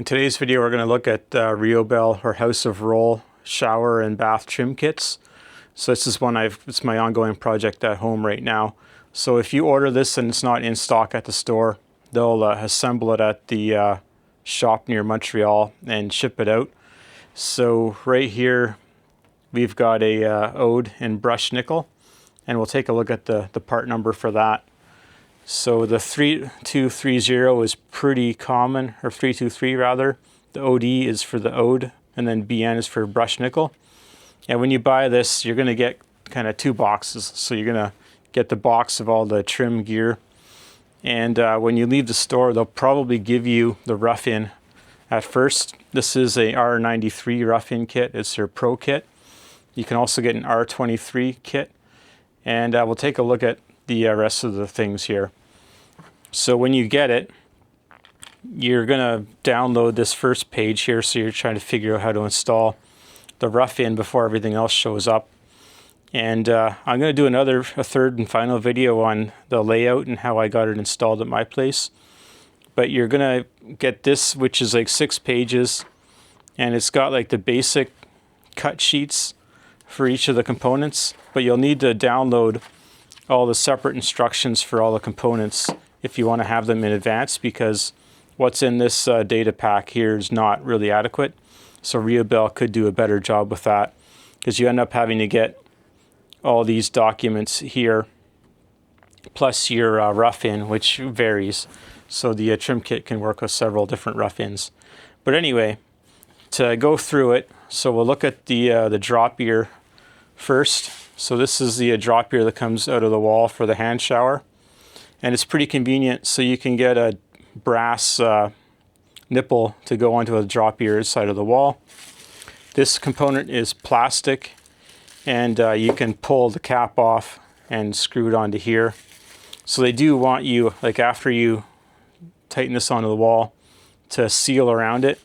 In today's video, we're going to look at Riobel or House of Roll shower and bath trim kits. So this is one it's my ongoing project at home right now. So if you order this and it's not in stock at the store, they'll assemble it at the shop near Montreal and ship it out. So right here, we've got a ode in brushed nickel, and we'll take a look at the part number for that. So the 3230 is pretty common, or 323 rather. The OD is for the ode, and then BN is for brushed nickel. And when you buy this, you're going to get kind of two boxes. So you're going to get the box of all the trim gear. And when you leave the store, they'll probably give you the rough-in at first. This is a R93 rough-in kit. It's their Pro kit. You can also get an R23 kit. And we'll take a look at the rest of the things here. So when you get it, you're going to download this first page here. So you're trying to figure out how to install the rough-in before everything else shows up. And I'm going to do a third and final video on the layout and how I got it installed at my place. But you're going to get this, which is like 6 pages, and it's got like the basic cut sheets for each of the components. But you'll need to download all the separate instructions for all the components if you want to have them in advance, because what's in this data pack here is not really adequate. So Riobel could do a better job with that, because you end up having to get all these documents here plus your rough-in, which varies. So the trim kit can work with several different rough-ins. But anyway, to go through it, so we'll look at the drop ear first. So this is the drop ear that comes out of the wall for the hand shower. And it's pretty convenient, so you can get a brass nipple to go onto a drop ear side of the wall. This component is plastic, and you can pull the cap off and screw it onto here. So they do want you, like after you tighten this onto the wall, to seal around it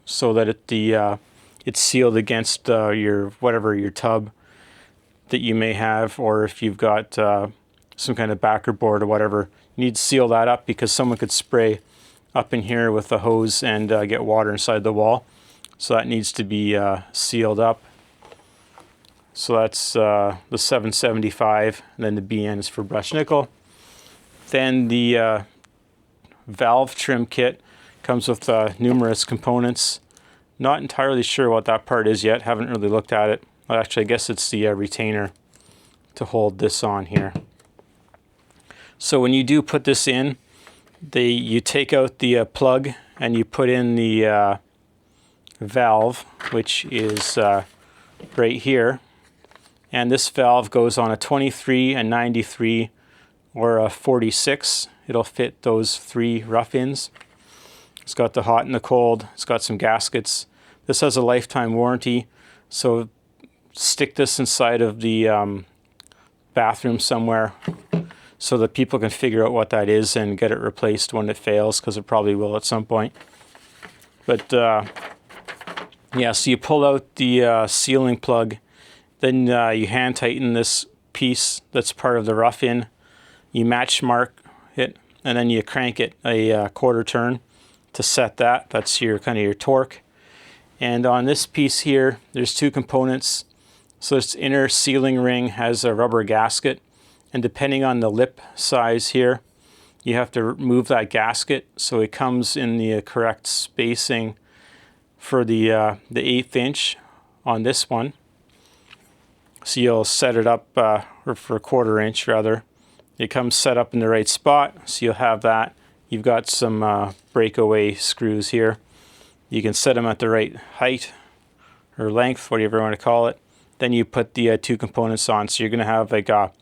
so that it's sealed against your tub that you may have, or if you've got some kind of backer board or whatever, you need to seal that up, because someone could spray up in here with a hose and get water inside the wall. So that needs to be sealed up. So that's the 775, and then the BN is for brushed nickel. Then the valve trim kit comes with numerous components. Not entirely sure what that part is yet, haven't really looked at it. Actually, I guess it's the retainer to hold this on here. So when you do put this in, you take out the plug and you put in the valve, which is right here. And this valve goes on a 23, a 93, or a 46. It'll fit those 3 rough-ins. It's got the hot and the cold. It's got some gaskets. This has a lifetime warranty, so stick this inside of the bathroom somewhere so that people can figure out what that is and get it replaced when it fails, because it probably will at some point. But yeah, so you pull out the sealing plug, then you hand tighten this piece that's part of the rough-in. You match mark it, and then you crank it a quarter turn to set that. That's your kind of your torque. And on this piece here, there's 2 components. So this inner sealing ring has a rubber gasket, and depending on the lip size here, you have to remove that gasket so it comes in the correct spacing for the 1/8 inch on this one. So you'll set it up, or for a 1/4 inch rather. It comes set up in the right spot, so you'll have that. You've got some breakaway screws here. You can set them at the right height or length, whatever you want to call it. Then you put the 2 components on. So you're going to have like a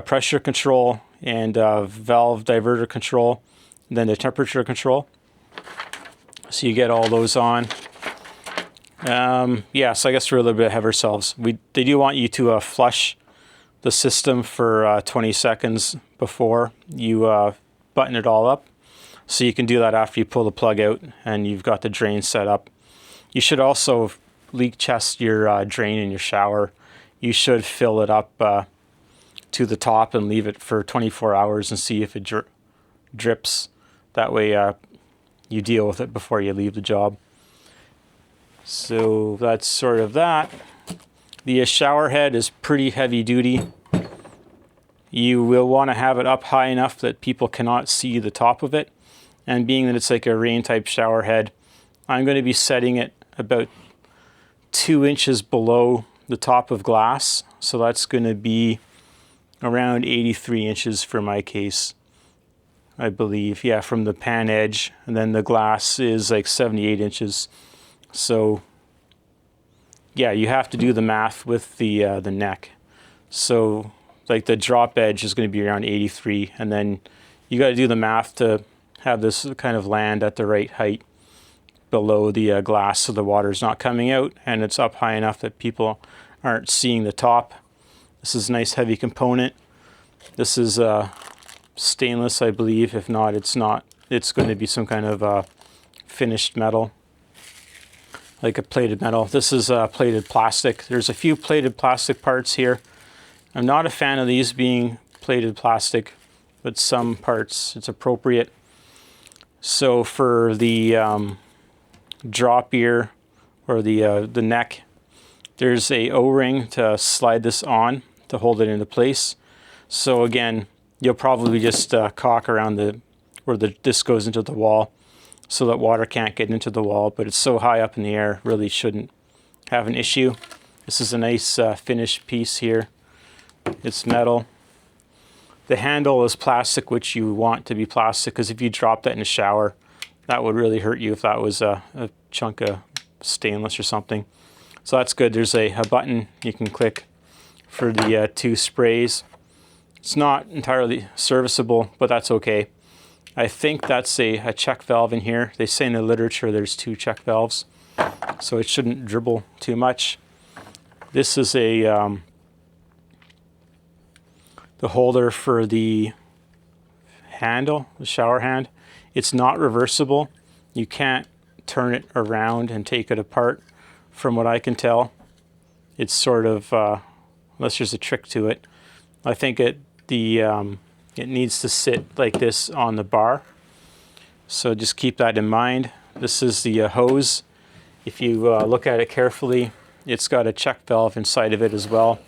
pressure control and a valve diverter control, and then the temperature control. So you get all those on. Yeah, so I guess we're a little bit ahead of ourselves. They do want you to flush the system for 20 seconds before you button it all up. So you can do that after you pull the plug out and you've got the drain set up. You should also leak test your drain in your shower. You should fill it up to the top and leave it for 24 hours and see if it drips. That way you deal with it before you leave the job. So that's sort of that. The shower head is pretty heavy duty. You will want to have it up high enough that people cannot see the top of it. And being that it's like a rain type shower head, I'm going to be setting it about 2 inches below the top of glass. So that's going to be around 83 inches for my case, I believe. Yeah, from the pan edge. And then the glass is like 78 inches. So yeah, you have to do the math with the neck. So like the drop edge is going to be around 83, and then you got to do the math to have this kind of land at the right height below the glass so the water's not coming out and it's up high enough that people aren't seeing the top. This is a nice heavy component. This is stainless, I believe. If not, it's not. It's going to be some kind of finished metal, like a plated metal. This is plated plastic. There's a few plated plastic parts here. I'm not a fan of these being plated plastic, but some parts it's appropriate. So for the drop ear or the neck, there's a O-ring to slide this on to hold it into place. So again, you'll probably just caulk around where this goes into the wall so that water can't get into the wall, but it's so high up in the air, really shouldn't have an issue. This is a nice finished piece here. It's metal. The handle is plastic, which you want to be plastic, because if you drop that in the shower, that would really hurt you if that was a chunk of stainless or something. So that's good. There's a button you can click for the 2 sprays. It's not entirely serviceable, but that's okay. I think that's a check valve in here. They say in the literature there's 2 check valves, so it shouldn't dribble too much. This is the holder for the handle, the shower hand. It's not reversible. You can't turn it around and take it apart, from what I can tell. It's sort of, unless there's a trick to it. I think it needs to sit like this on the bar. So just keep that in mind. This is the hose. If you look at it carefully, it's got a check valve inside of it as well.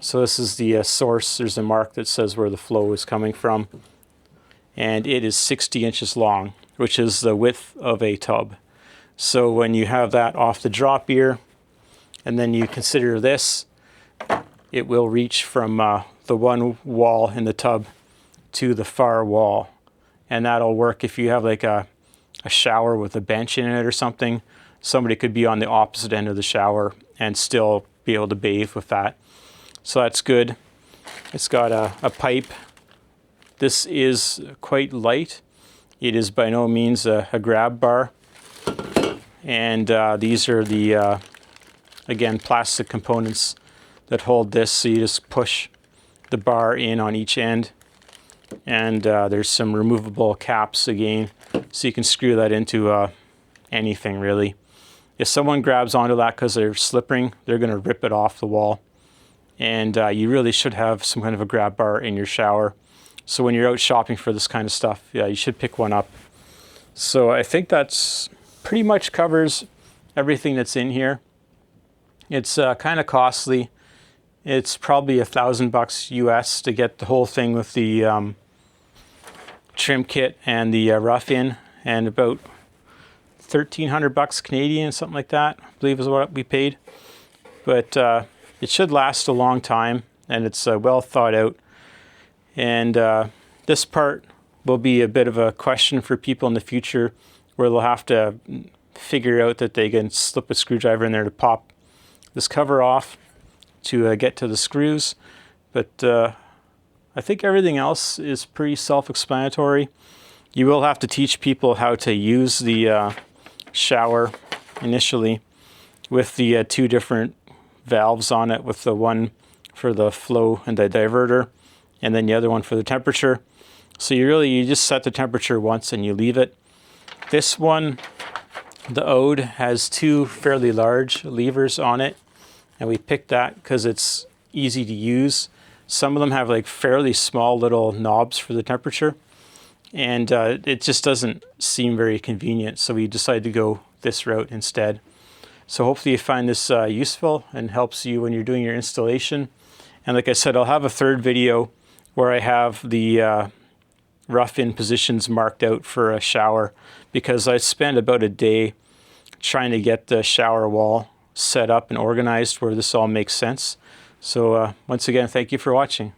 So this is the source. There's a mark that says where the flow is coming from. And it is 60 inches long, which is the width of a tub. So when you have that off the drop ear, and then you consider this, it will reach from the one wall in the tub to the far wall. And that'll work if you have like a shower with a bench in it or something. Somebody could be on the opposite end of the shower and still be able to bathe with that. So that's good. It's got a pipe. This is quite light. It is by no means a grab bar. And these are the, again, plastic components that hold this. So you just push the bar in on each end. And there's some removable caps again, so you can screw that into anything really. If someone grabs onto that because they're slipping, they're going to rip it off the wall. And you really should have some kind of a grab bar in your shower. So when you're out shopping for this kind of stuff, yeah, you should pick one up. So I think that's pretty much covers everything that's in here. It's kind of costly. It's probably $1,000 US to get the whole thing with the trim kit and the rough in, and about $1,300 Canadian, something like that, I believe is what we paid. But it should last a long time, and it's well thought out. And this part will be a bit of a question for people in the future, where they'll have to figure out that they can slip a screwdriver in there to pop this cover off to get to the screws. But I think everything else is pretty self-explanatory. You will have to teach people how to use the shower initially with the 2 different valves on it, with the one for the flow and the diverter, and then the other one for the temperature. So you just set the temperature once and you leave it. This one, the Ode, has 2 fairly large levers on it, and we picked that because it's easy to use. Some of them have like fairly small little knobs for the temperature, and it just doesn't seem very convenient. So we decided to go this route instead. So hopefully you find this useful and helps you when you're doing your installation. And like I said, I'll have a third video where I have the rough-in positions marked out for a shower, because I spent about a day trying to get the shower wall set up and organized where this all makes sense. So once again, thank you for watching.